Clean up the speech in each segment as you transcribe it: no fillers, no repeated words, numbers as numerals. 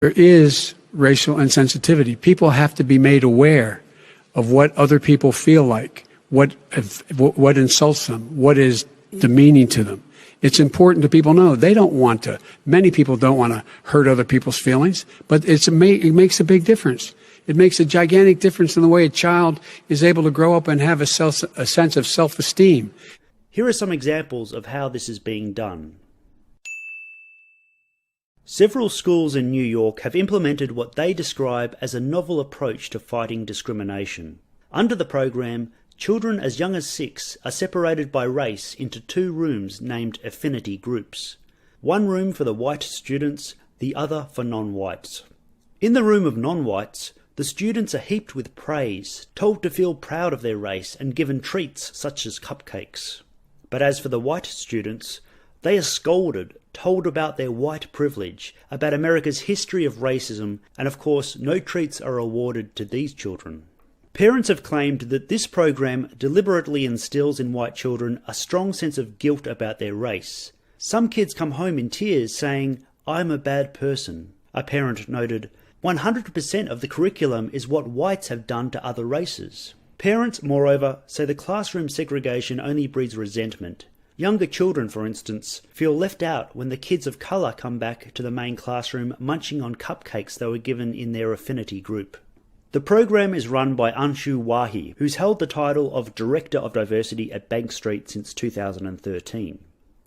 There is racial insensitivity. People have to be made aware of what other people feel like, what insults them, what is demeaning to them. It's important that people know they don't want to. Many people don't want to hurt other people's feelings, but it makes a big difference. It makes a gigantic difference in the way a child is able to grow up and have a sense of self-esteem. Here are some examples of how this is being done. Several schools in New York have implemented what they describe as a novel approach to fighting discrimination. Under the program, children as young as 6 are separated by race into 2 rooms named affinity groups. One room for the white students, the other for non-whites. In the room of non-whites, the students are heaped with praise, told to feel proud of their race and given treats such as cupcakes. But as for the white students, they are scolded, told about their white privilege, about America's history of racism, and of course no treats are awarded to these children. Parents have claimed that this program deliberately instills in white children a strong sense of guilt about their race. Some kids come home in tears saying, "I'm a bad person." A parent noted, 100% of the curriculum is what whites have done to other races. Parents, moreover, say the classroom segregation only breeds resentment. Younger children, for instance, feel left out when the kids of colour come back to the main classroom munching on cupcakes they were given in their affinity group. The program is run by Anshu Wahi, who's held the title of Director of Diversity at Bank Street since 2013.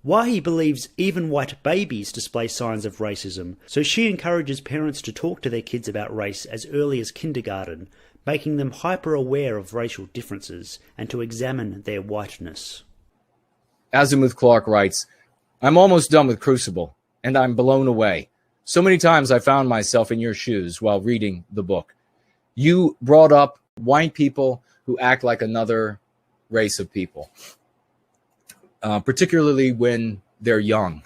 Wahi believes even white babies display signs of racism, so she encourages parents to talk to their kids about race as early as kindergarten, making them hyper-aware of racial differences and to examine their whiteness. Azimuth Clark writes, "I'm almost done with Crucible, and I'm blown away. So many times I found myself in your shoes while reading the book. You brought up white people who act like another race of people, particularly when they're young.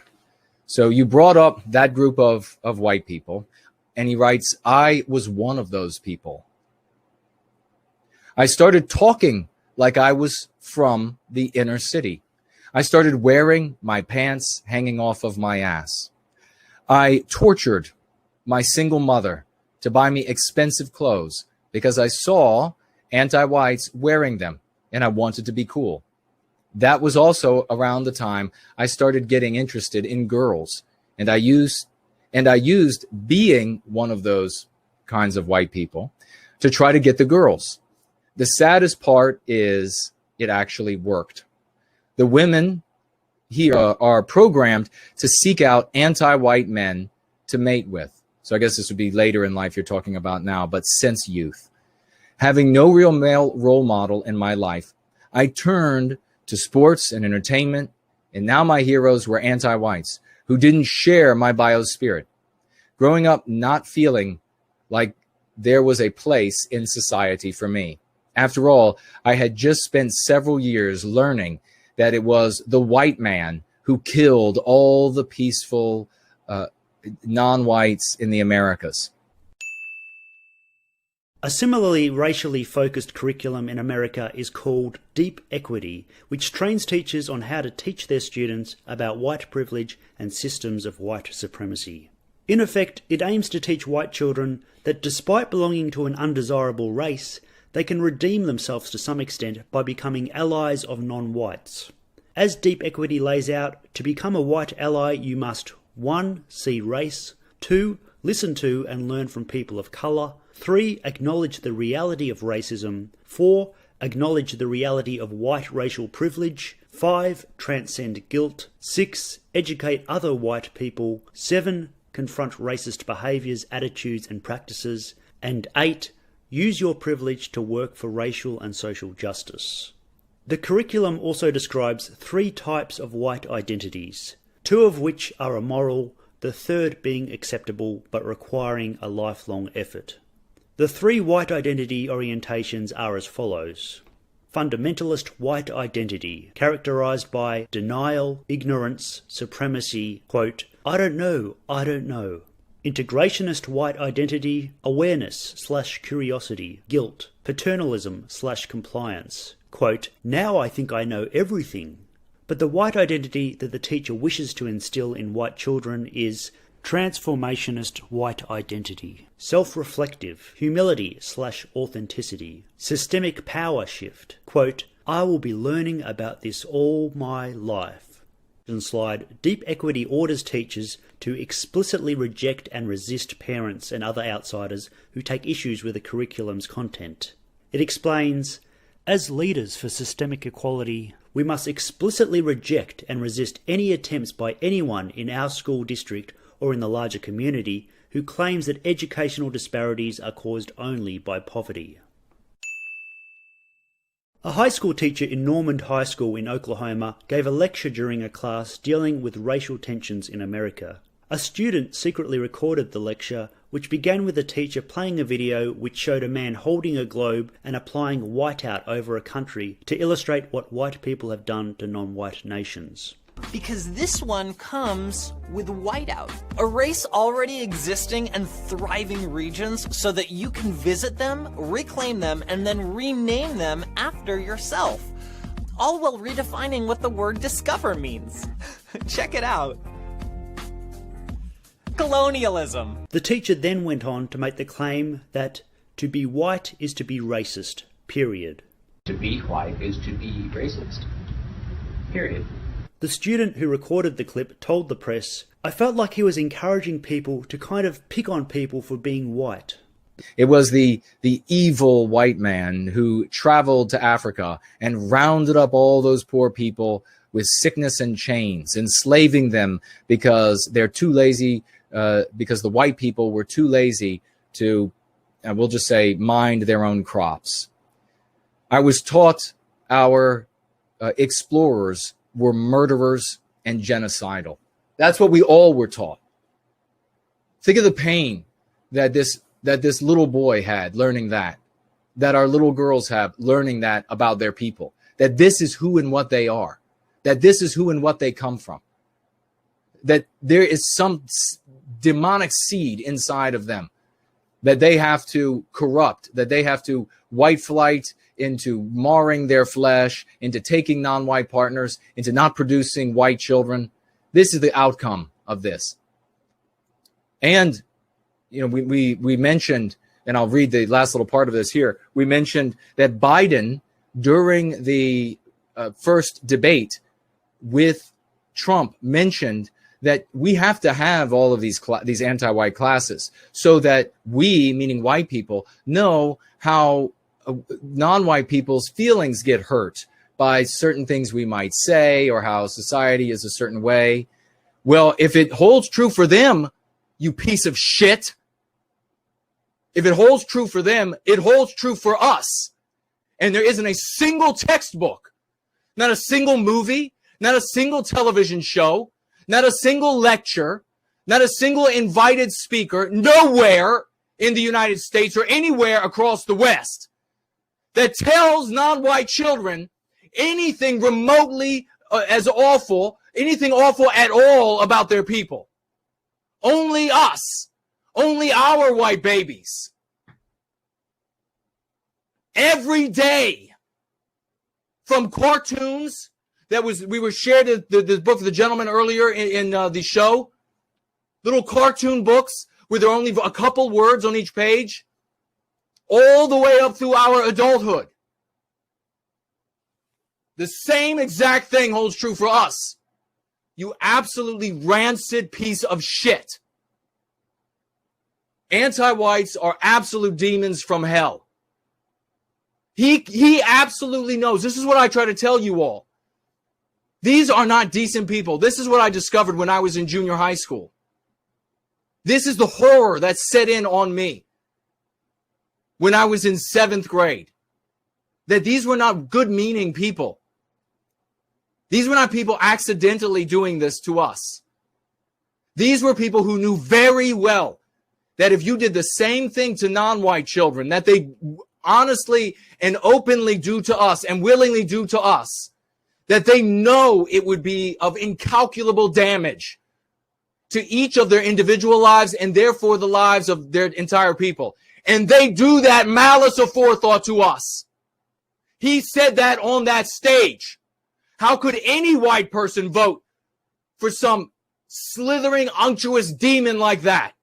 So you brought up that group of white people, and he writes, I was one of those people. I started talking like I was from the inner city. I started wearing my pants hanging off of my ass. I tortured my single mother to buy me expensive clothes because I saw anti-whites wearing them and I wanted to be cool. That was also around the time I started getting interested in girls, and I used being one of those kinds of white people to try to get the girls. The saddest part is it actually worked. The women here are programmed to seek out anti-white men to mate with. So I guess this would be later in life you're talking about now, but since youth. Having no real male role model in my life, I turned to sports and entertainment, and now my heroes were anti-whites who didn't share my bio spirit. Growing up not feeling like there was a place in society for me. After all, I had just spent several years learning that it was the white man who killed all the peaceful non-whites in the Americas. A similarly racially focused curriculum in America is called Deep Equity, which trains teachers on how to teach their students about white privilege and systems of white supremacy. In effect, it aims to teach white children that despite belonging to an undesirable race, they can redeem themselves to some extent by becoming allies of non-whites. As Deep Equity lays out, to become a white ally you must 1. See race, 2. Listen to and learn from people of colour, 3. Acknowledge the reality of racism, 4. Acknowledge the reality of white racial privilege, 5. Transcend guilt, 6. Educate other white people, 7. Confront racist behaviours, attitudes and practices, and 8. Use your privilege to work for racial and social justice. The curriculum also describes 3 types of white identities, 2 of which are immoral, the third being acceptable but requiring a lifelong effort. The 3 white identity orientations are as follows. Fundamentalist white identity, characterized by denial, ignorance, supremacy, quote, I don't know. Integrationist white identity, awareness/curiosity, guilt, paternalism/compliance, quote, now I think I know everything. But the white identity that the teacher wishes to instill in white children is transformationist white identity, self-reflective, humility/authenticity, systemic power shift. Quote, I will be learning about this all my life. And slide, deep equity orders teachers to explicitly reject and resist parents and other outsiders who take issues with the curriculum's content. It explains, as leaders for systemic equality, we must explicitly reject and resist any attempts by anyone in our school district or in the larger community who claims that educational disparities are caused only by poverty. A high school teacher in Normand High School in Oklahoma gave a lecture during a class dealing with racial tensions in America. A student secretly recorded the lecture, which began with the teacher playing a video which showed a man holding a globe and applying whiteout over a country to illustrate what white people have done to non-white nations. Because this one comes with whiteout, a race already existing and thriving regions so that you can visit them, reclaim them, and then rename them after yourself. All while redefining what the word discover means. Check it out. Colonialism. The teacher then went on to make the claim that to be white is to be racist, period. To be white is to be racist, period. The student who recorded the clip told the press, I felt like he was encouraging people to kind of pick on people for being white. It was the evil white man who traveled to Africa and rounded up all those poor people with sickness and chains, enslaving them because they're too lazy, because the white people were too lazy to, we'll just say, mind their own crops. I was taught our explorers were murderers and genocidal. That's what we all were taught. Think of the pain that this little boy had learning that our little girls have learning that about their people, that this is who and what they are, that this is who and what they come from, that there is some demonic seed inside of them that they have to corrupt, that they have to white flight into marring their flesh, into taking non-white partners, into not producing white children. This is the outcome of this. And, you know, we mentioned, and I'll read the last little part of this here. We mentioned that Biden, during the first debate with Trump, mentioned that we have to have all of these anti-white classes so that we, meaning white people, know how non-white people's feelings get hurt by certain things we might say or how society is a certain way. Well, if it holds true for them, you piece of shit, if it holds true for them, it holds true for us. And there isn't a single textbook, not a single movie, not a single television show, not a single lecture, not a single invited speaker, nowhere in the United States or anywhere across the West that tells non-white children anything remotely as awful, anything awful at all about their people. Only us, only our white babies. Every day, from cartoons we were shared the book of the gentleman earlier in the show, little cartoon books where there are only a couple words on each page, all the way up through our adulthood. The same exact thing holds true for us. You absolutely rancid piece of shit. Anti-whites are absolute demons from hell. He absolutely knows. This is what I try to tell you all. These are not decent people. This is what I discovered when I was in junior high school. This is the horror that set in on me when I was in 7th grade. That these were not good-meaning people. These were not people accidentally doing this to us. These were people who knew very well that if you did the same thing to non-white children that they honestly and openly do to us and willingly do to us, that they know it would be of incalculable damage to each of their individual lives and therefore the lives of their entire people. And they do that malice aforethought to us. He said that on that stage. How could any white person vote for some slithering, unctuous demon like that